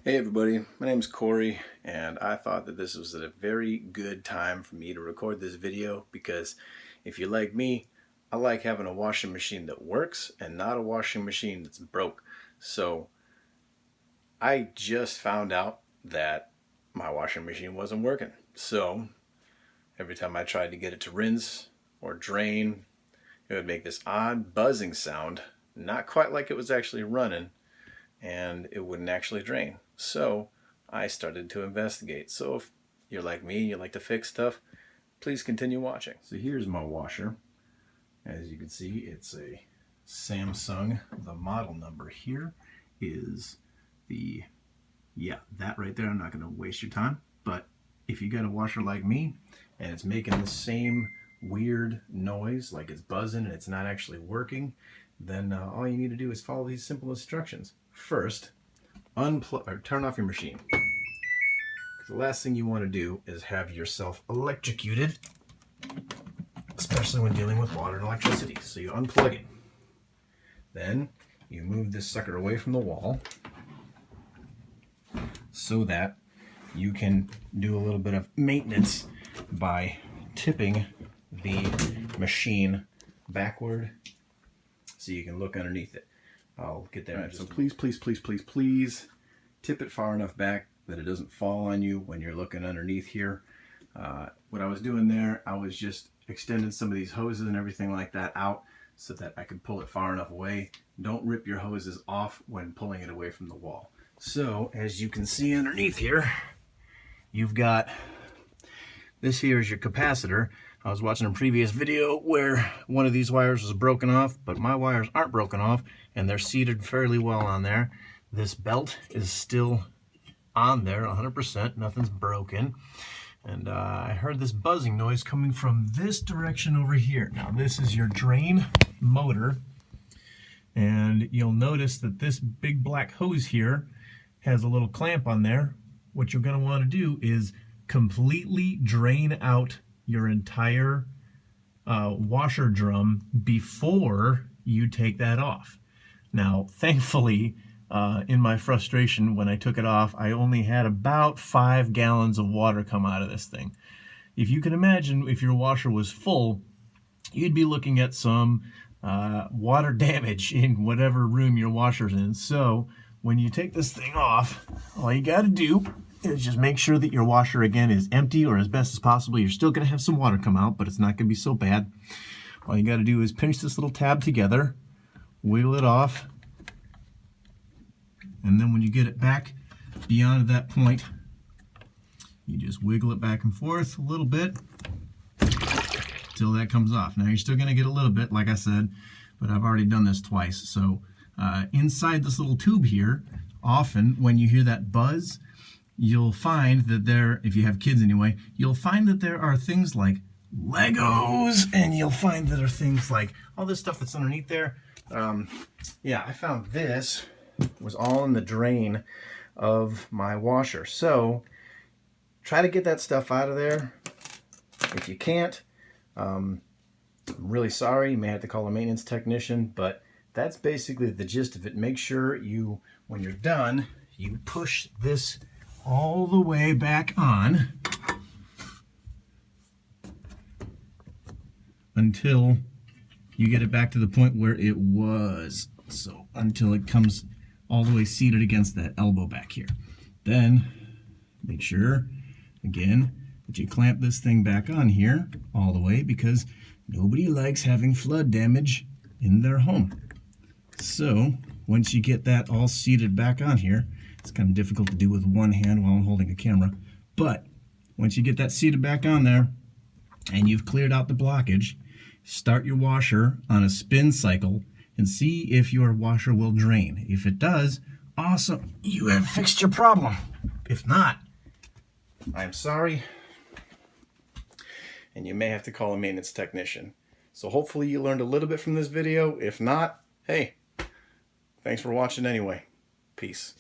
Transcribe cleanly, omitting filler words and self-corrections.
Hey everybody, my name is Corey, and I thought that this was a very good time for me to record this video because if you're like me, I like having a washing machine that works and not a washing machine that's broke. So I just found out that my washing machine wasn't working. So every time I tried to get it to rinse or drain, it would make this odd buzzing sound, not quite like it was actually running, and it wouldn't actually drain. So I started to investigate. So if you're like me, you like to fix stuff, please continue watching. So here's my washer. As you can see, it's a Samsung. The model number here is that right there. I'm not going to waste your time, but if you got a washer like me and it's making the same weird noise, like it's buzzing and it's not actually working, then all you need to do is follow these simple instructions. First, unplug or turn off your machine. The last thing you want to do is have yourself electrocuted, especially when dealing with water and electricity. So you unplug it. Then you move this sucker away from the wall so that you can do a little bit of maintenance by tipping the machine backward so you can look underneath it. I'll get there. Right, so please tip it far enough back that it doesn't fall on you when you're looking underneath here. What I was doing there, I was just extending some of these hoses and everything like that out so that I could pull it far enough away. Don't rip your hoses off when pulling it away from the wall. So as you can see underneath here, you've got this here is your capacitor. I was watching a previous video where one of these wires was broken off, but my wires aren't broken off and they're seated fairly well on there. This belt is still on there 100%, nothing's broken. And I heard this buzzing noise coming from this direction over here. Now this is your drain motor, and you'll notice that this big black hose here has a little clamp on there. What you're going to want to do is completely drain out your entire washer drum before you take that off. Now, thankfully, in my frustration when I took it off, I only had about 5 gallons of water come out of this thing. If you can imagine, if your washer was full, you'd be looking at some water damage in whatever room your washer's in. So when you take this thing off, all you got to do is just make sure that your washer again is empty, or as best as possible. You're still going to have some water come out, but it's not going to be so bad. All you got to do is pinch this little tab together, wiggle it off, and then when you get it back beyond that point, you just wiggle it back and forth a little bit till that comes off. Now you're still going to get a little bit, like I said, but I've already done this twice. So inside this little tube here, often when you hear that buzz, you'll find that there, if you have kids anyway, you'll find that there are things like Legos, and you'll find that there are things like all this stuff that's underneath there. Yeah, I found this was all in the drain of my washer. So try to get that stuff out of there. If you can't, I'm really sorry. You may have to call a maintenance technician, but that's basically the gist of it. Make sure you, when you're done, you push this all the way back on until you get it back to the point where it was. So until it comes all the way seated against that elbow back here. Then make sure, again, that you clamp this thing back on here all the way, because nobody likes having flood damage in their home. So once you get that all seated back on here, it's kind of difficult to do with one hand while I'm holding a camera, but once you get that seated back on there and you've cleared out the blockage, start your washer on a spin cycle and see if your washer will drain. If it does, awesome, you have fixed your problem. If not, I'm sorry, and you may have to call a maintenance technician. So hopefully you learned a little bit from this video. If not, hey, thanks for watching anyway. Peace.